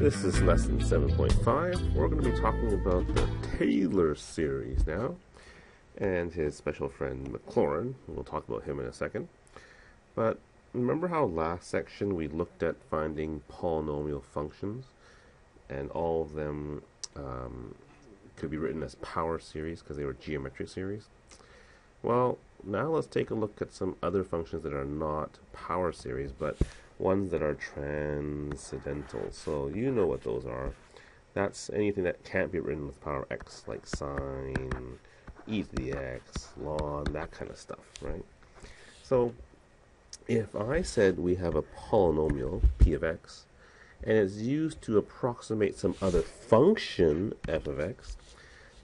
This is lesson 7.5. We're going to be talking about the Taylor series now, and his special friend Maclaurin. We'll talk about him in a second. But remember how last section we looked at finding polynomial functions, and all of them could be written as power series because they were geometric series? Well, now let's take a look at some other functions that are not power series, but ones that are transcendental. So you know what those are. That's anything that can't be written with power x, like sine, e to the x, ln, that kind of stuff, right? So if I said we have a polynomial, p of x, and it's used to approximate some other function, f of x,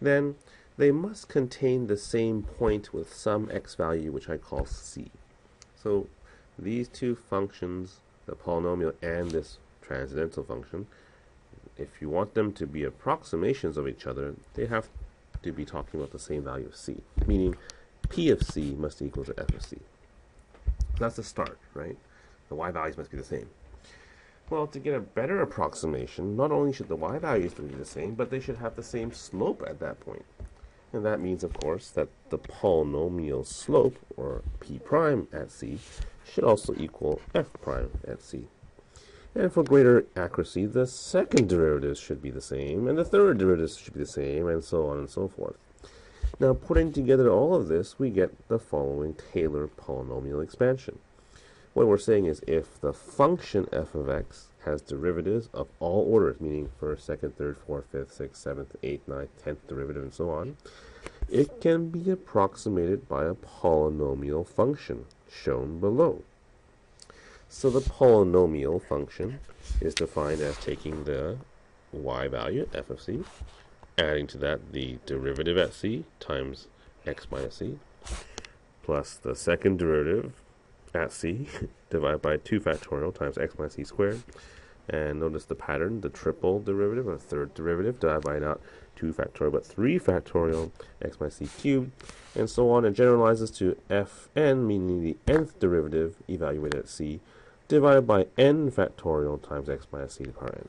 then they must contain the same point with some x value, which I call c. So these two functions, the polynomial and this transcendental function, if you want them to be approximations of each other, they have to be talking about the same value of c, meaning p of c must equal to f of c. That's the start, right? The y values must be the same. Well, to get a better approximation, not only should the y values be the same, but they should have the same slope at that point. And that means, of course, that the polynomial slope, or p prime at c, should also equal f prime at c. And for greater accuracy, the second derivatives should be the same, and the third derivatives should be the same, and so on and so forth. Now, putting together all of this, we get the following Taylor polynomial expansion. What we're saying is if the function f of x has derivatives of all orders, meaning first, second, third, fourth, fifth, sixth, seventh, eighth, ninth, 10th derivative, and so on, it can be approximated by a polynomial function, shown below. So the polynomial function is defined as taking the y value, f of c, adding to that the derivative at c times x minus c, plus the second derivative at c divided by 2 factorial times x minus c squared. And notice the pattern, the triple derivative, or third derivative, divided by not 2 factorial, but 3 factorial, x minus c cubed, and so on. It generalizes to fn, meaning the nth derivative evaluated at c, divided by n factorial times x minus c to the power n.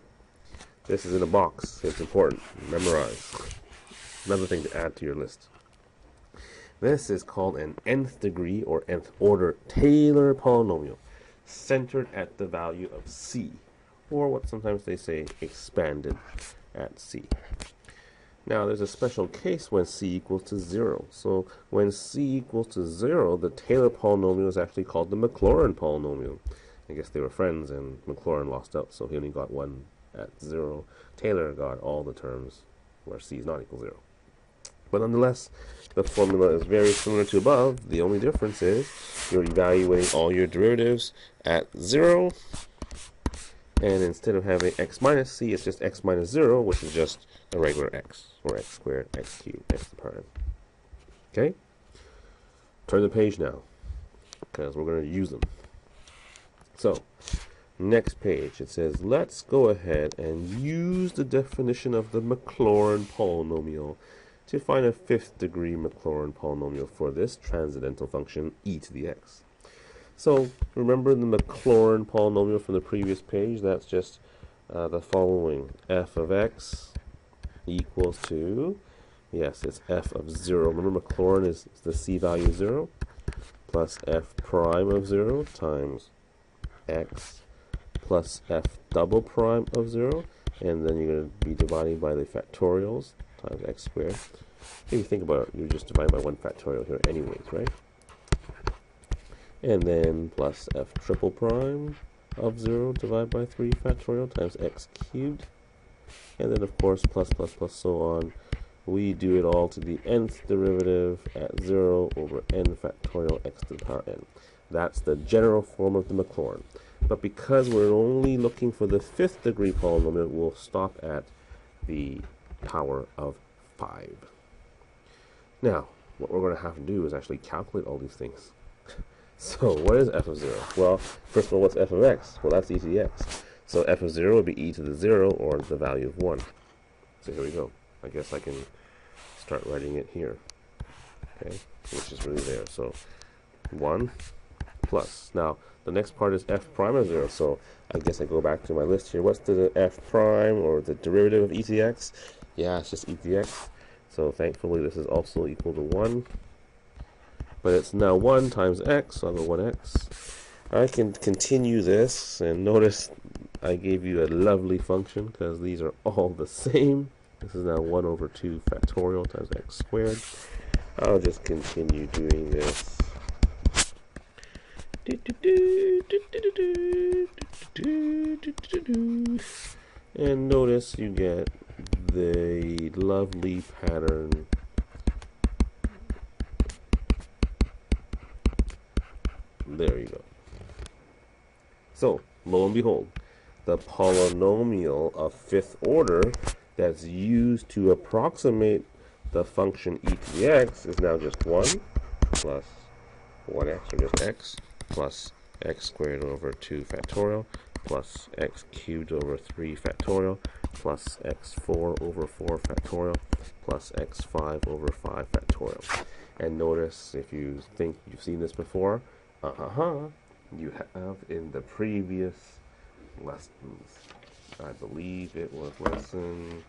This is in a box. It's important. Memorize. Another thing to add to your list. This is called an nth degree or nth order Taylor polynomial, centered at the value of c, or what sometimes they say expanded at c. Now there's a special case when c equals to 0. So when c equals to 0, the Taylor polynomial is actually called the Maclaurin Polynomial. I guess they were friends and Maclaurin lost out, so he only got one at 0. Taylor got all the terms where c is not equal to 0. But nonetheless, the formula is very similar to above. The only difference is you're evaluating all your derivatives at 0, and instead of having x minus c, it's just x minus 0, which is just a regular x, or x squared, x cubed, x to the power n. Okay? Turn the page now, because we're going to use them. So, next page, it says, let's go ahead and use the definition of the Maclaurin polynomial to find a 5th degree Maclaurin polynomial for this transcendental function e to the x. So remember the Maclaurin polynomial from the previous page? That's just the following. F of x equals to, yes, it's f of 0. Remember Maclaurin is the c value 0, plus f prime of 0 times x plus f double prime of 0, and then you're going to be dividing by the factorials times x squared. If you think about it, you're just dividing by 1 factorial here anyways, right? And then plus f triple prime of 0 divided by 3 factorial times x cubed. And then, of course, plus, plus, plus, so on. We do it all to the nth derivative at 0 over n factorial x to the power n. That's the general form of the Maclaurin. But because we're only looking for the 5th degree polynomial, we'll stop at the power of 5. Now, what we're going to have to do is actually calculate all these things. So, what is f of 0? Well, first of all, what's f of x? Well, that's e to the x. So, f of 0 would be e to the 0, or the value of 1. So, here we go. I guess I can start writing it here. Okay, which is really there. So, 1 plus. Now, the next part is f prime of 0, so I guess I go back to my list here. What's the f prime, or the derivative of e to the x? Yeah, it's just e to the x. So thankfully this is also equal to 1. But it's now 1 times x, so I'll go 1x. I can continue this, and notice I gave you a lovely function because these are all the same. This is now 1 over 2 factorial times x squared. I'll just continue doing this. And notice you get the lovely pattern. There you go. So, lo and behold, the polynomial of fifth order that's used to approximate the function e to the x is now just 1 plus 1x, or just x, plus x squared over 2 factorial, plus x cubed over 3 factorial, plus x4 over 4 factorial, plus x5 over 5 factorial. And notice, if you think you've seen this before, you have in the previous lessons. I believe it was lesson,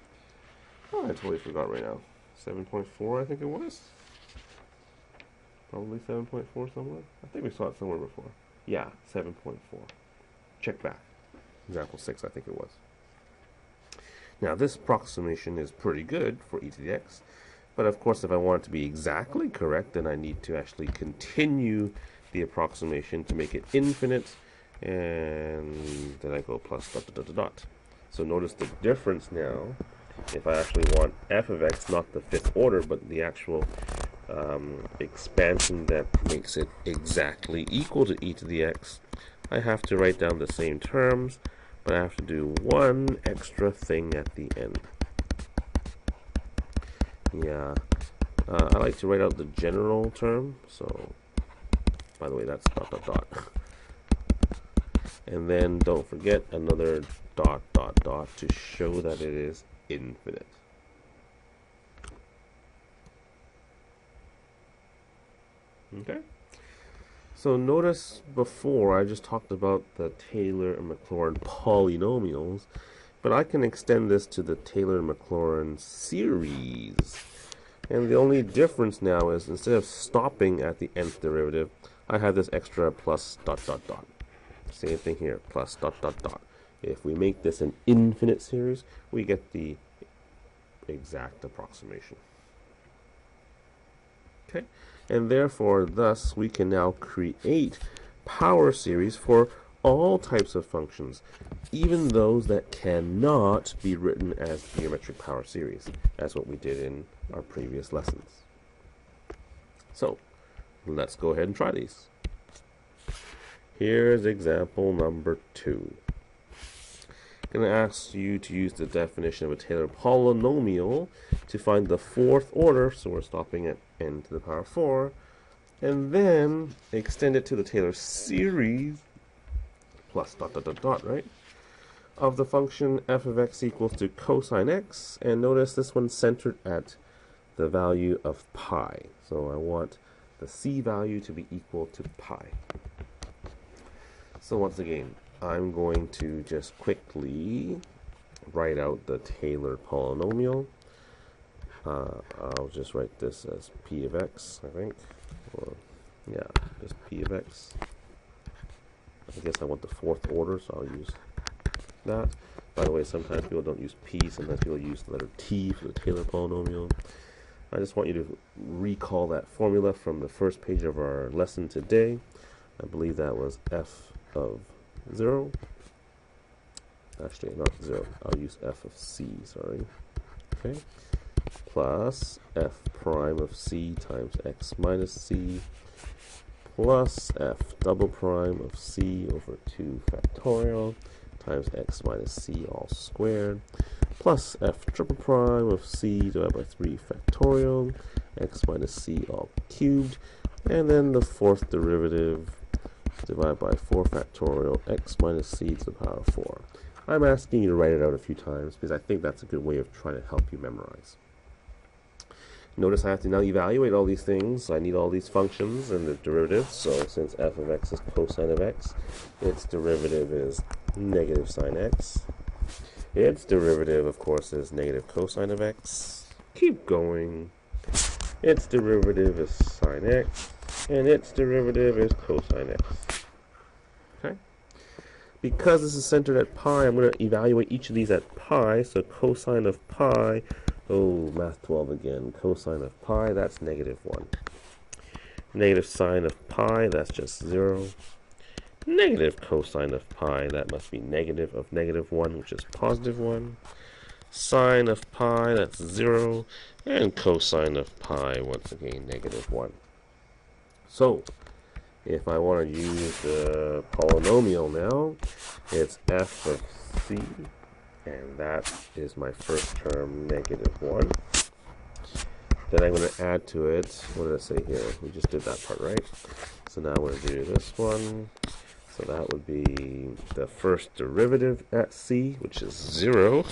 I totally forgot right now. 7.4, I think it was. Probably 7.4 somewhere. I think we saw it somewhere before. Yeah, 7.4. Check back. Example 6, I think it was. Now, this approximation is pretty good for e to the x. But of course, if I want it to be exactly correct, then I need to actually continue the approximation to make it infinite. And then I go plus dot dot dot dot dot. So notice the difference now. If I actually want f of x, not the fifth order, but the actual expansion that makes it exactly equal to e to the x, I have to write down the same terms, but I have to do one extra thing at the end. Yeah, I like to write out the general term, so, by the way, that's dot dot dot. And then don't forget another dot dot dot to show that it is infinite. Okay, so notice before I just talked about the Taylor and Maclaurin polynomials, but I can extend this to the Taylor and Maclaurin series. And the only difference now is instead of stopping at the nth derivative, I have this extra plus dot dot dot. Same thing here, plus dot dot dot. If we make this an infinite series, we get the exact approximation. Okay, and therefore, thus, we can now create power series for all types of functions, even those that cannot be written as geometric power series, as what we did in our previous lessons. So, let's go ahead and try these. Here's example number 2. I'm going to ask you to use the definition of a Taylor polynomial to find the fourth order, so we're stopping at n to the power 4, and then extend it to the Taylor series, plus dot dot dot dot, right, of the function f of x equals to cosine x, and notice this one's centered at the value of pi, so I want the c value to be equal to pi. So once again, I'm going to just quickly write out the Taylor polynomial. I'll just write this as p of x, I think. Or, yeah, just p of x. I guess I want the fourth order, so I'll use that. By the way, sometimes people don't use p, sometimes people use the letter t for the Taylor polynomial. I just want you to recall that formula from the first page of our lesson today. I believe that was f of 0. Actually, not 0. I'll use f of c, sorry. Okay. Plus f prime of c times x minus c plus f double prime of c over 2 factorial times x minus c all squared plus f triple prime of c divided by 3 factorial x minus c all cubed, and then the fourth derivative divided by 4 factorial x minus c to the power 4. I'm asking you to write it out a few times because I think that's a good way of trying to help you memorize. Notice I have to now evaluate all these things. I need all these functions and the derivatives. So since f of x is cosine of x, its derivative is negative sine x. Its derivative, of course, is negative cosine of x. Keep going. Its derivative is sine x, and its derivative is cosine x. Okay? Because this is centered at pi, I'm going to evaluate each of these at pi. So cosine of pi, oh, math 12 again. Cosine of pi, that's negative 1. Negative sine of pi, that's just 0. Negative cosine of pi, that must be negative of negative 1, which is positive 1. Sine of pi, that's 0. And cosine of pi, once again, negative 1. So, if I want to use the polynomial now, it's f of c, and that is my first term, negative 1. Then I'm going to add to it, what did I say here? We just did that part, right? So now I'm going to do this one. So that would be the first derivative at c, which is 0,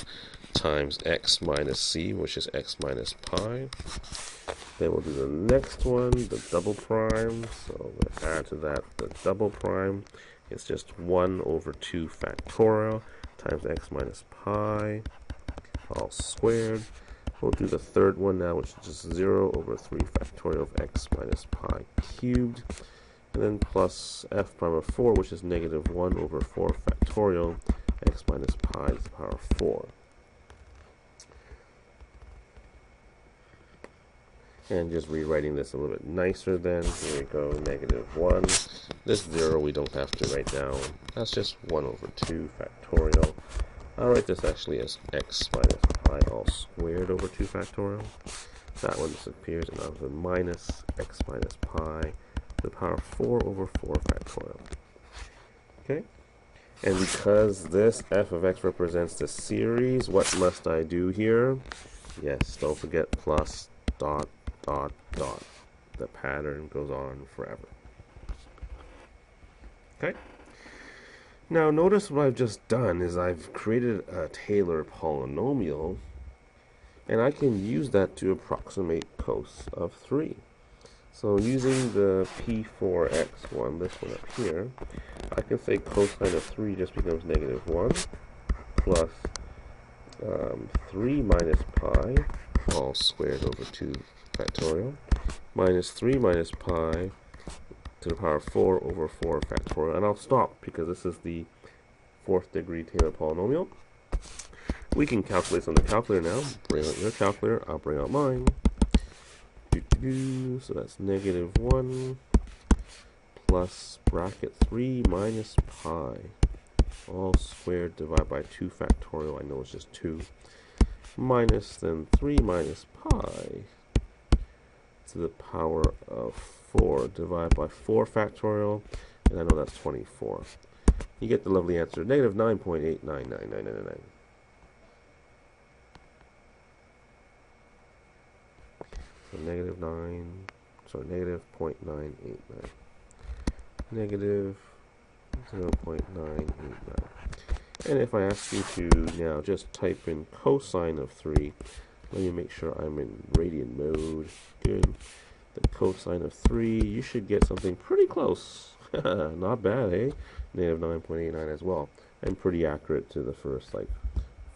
times x minus c, which is x minus pi. Then we'll do the next one, the double prime. So we'll add to that the double prime. It's just 1 over 2 factorial times x minus pi, all squared. We'll do the third one now, which is just 0 over 3 factorial of x minus pi cubed. And then plus f prime of 4, which is negative 1 over 4 factorial x minus pi to the power of 4. And just rewriting this a little bit nicer then. Here we go, negative 1. This 0 we don't have to write down. That's just 1 over 2 factorial. I'll write this actually as x minus pi all squared over 2 factorial. That one disappears, and now it's a minus x minus pi to the power of 4 over 4 factorial. Okay? And because this f of x represents the series, what must I do here? Yes, don't forget plus dot dot dot. The pattern goes on forever. Okay? Now notice what I've just done is I've created a Taylor polynomial, and I can use that to approximate cos of 3. So using the P4x1, this one up here, I can say cosine of 3 just becomes negative 1 plus 3 minus pi all squared over 2 factorial minus 3 minus pi to the power of 4 over 4 factorial. And I'll stop because this is the 4th degree Taylor polynomial. We can calculate this on the calculator now. Bring out your calculator. I'll bring out mine. So that's negative 1 plus bracket 3 minus pi all squared divided by 2 factorial. I know it's just 2. Minus then 3 minus pi to the power of 4 divided by 4 factorial, and I know that's 24. You get the lovely answer, negative 9.899999. So negative 0.989. Negative 0.989. And if I ask you to now just type in cosine of 3, let me make sure I'm in radian mode. Good. The cosine of 3, you should get something pretty close. Not bad, eh? Negative 9.89 as well. And pretty accurate to the first,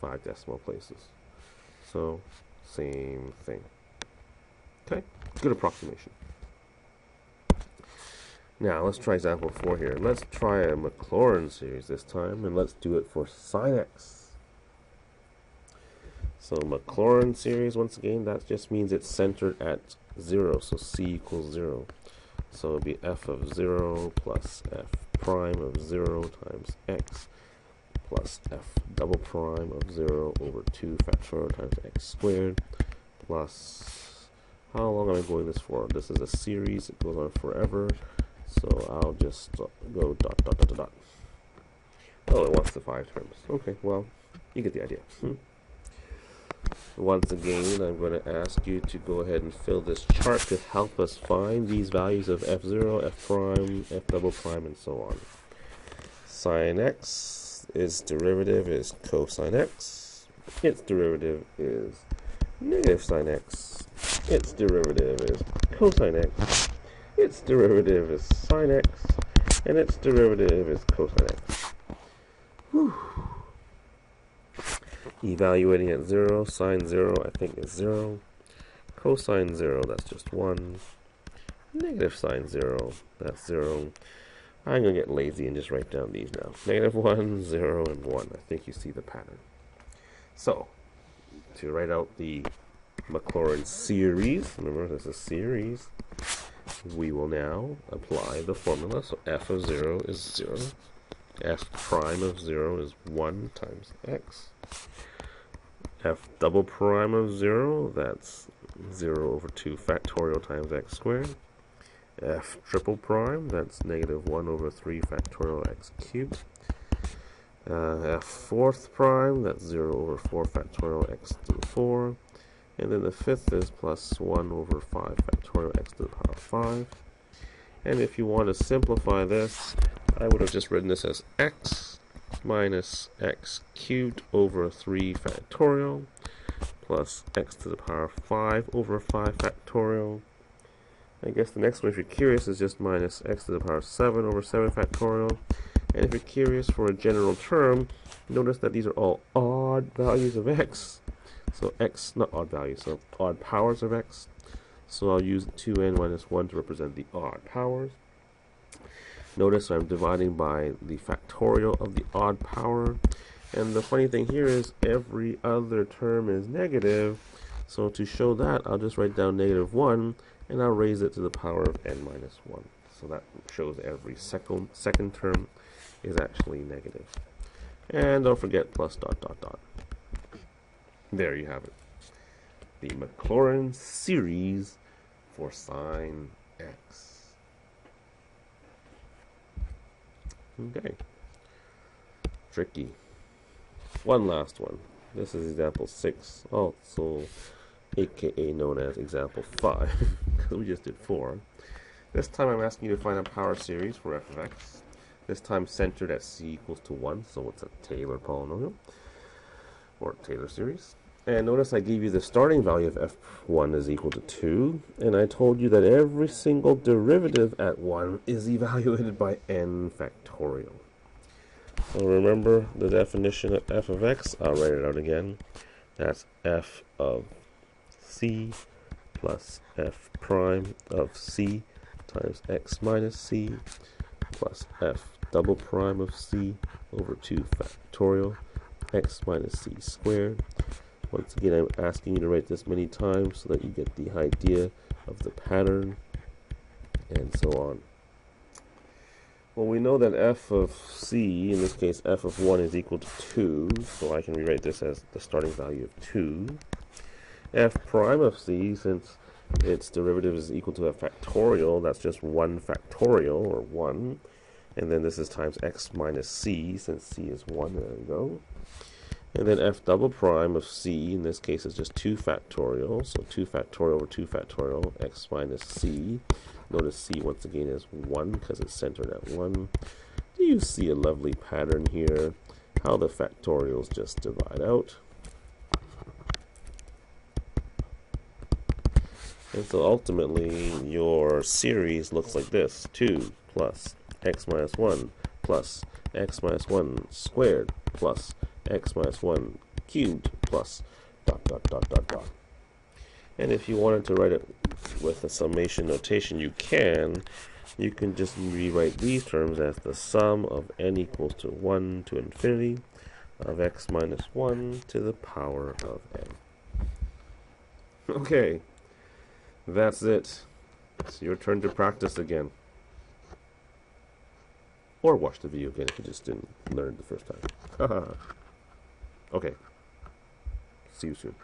5 decimal places. So, same thing. Okay, good approximation. Now, let's try example 4 here. Let's try a Maclaurin series this time, and let's do it for sine x. So Maclaurin series, once again, that just means it's centered at 0, so c equals 0. So it would be f of 0 plus f prime of 0 times x plus f double prime of 0 over 2 factorial times x squared plus, how long am I going this for? This is a series, it goes on forever, so I'll just go dot dot dot dot dot. Oh, it wants the 5 terms. Okay, well, you get the idea. Once again, I'm going to ask you to go ahead and fill this chart to help us find these values of f0, f prime, f double prime, and so on. Sine x, its derivative is cosine x. Its derivative is negative sine x. its derivative is cosine x, its derivative is sine x, and its derivative is cosine x. Whew. Evaluating at 0, sine 0 I think is 0, cosine 0 that's just 1, negative sine 0 that's 0. I'm going to get lazy and just write down these now. Negative 1, 0, and 1. I think you see the pattern. So, to write out the Maclaurin series, remember this is series, we will now apply the formula. So f of 0 is 0. F prime of 0 is 1 times x. F double prime of 0, that's 0 over 2 factorial times x squared. F triple prime, that's negative 1 over 3 factorial x cubed. F fourth prime, that's 0 over 4 factorial x to the 4. And then the fifth is plus 1 over 5 factorial x to the power 5. And if you want to simplify this, I would have just written this as x minus x cubed over 3 factorial plus x to the power 5 over 5 factorial. I guess the next one, if you're curious, is just minus x to the power 7 over 7 factorial. And if you're curious for a general term, notice that these are all odd values of x. So x, not odd values, so odd powers of x. So I'll use 2n minus 1 to represent the odd powers. Notice I'm dividing by the factorial of the odd power. And the funny thing here is every other term is negative. So to show that, I'll just write down negative 1, and I'll raise it to the power of n minus 1. So that shows every second term is actually negative. And don't forget plus dot dot dot. There you have it. The Maclaurin series for sine x. Okay. Tricky. One last one. This is example 6, also aka known as example 5, because we just did 4. This time I'm asking you to find a power series for f of x. This time centered at c equals to 1, so it's a Taylor polynomial, or Taylor series. And notice I gave you the starting value of f1 is equal to 2, and I told you that every single derivative at 1 is evaluated by n factorial. So remember the definition of f of x, I'll write it out again. That's f of c plus f prime of c times x minus c plus f double prime of c over 2 factorial x minus c squared. Once again, I'm asking you to write this many times so that you get the idea of the pattern and so on. Well, we know that f of c, in this case f of 1, is equal to 2, so I can rewrite this as the starting value of 2. F prime of c, since its derivative is equal to a factorial, that's just 1 factorial, or 1. And then this is times x minus c, since c is 1, there we go. And then f double prime of c, in this case, is just 2 factorial, so 2 factorial over 2 factorial, x minus c. Notice c once again is 1 because it's centered at 1. Do you see a lovely pattern here? How the factorials just divide out. And so ultimately your series looks like this. 2 plus x minus 1 plus x minus 1 squared plus x minus 1 cubed plus dot dot dot dot dot. And if you wanted to write it with a summation notation, you can just rewrite these terms as the sum of n equals to 1 to infinity of x minus 1 to the power of n. Okay, that's it. It's your turn to practice again. Or watch the video again if you just didn't learn the first time. Okay, see you soon.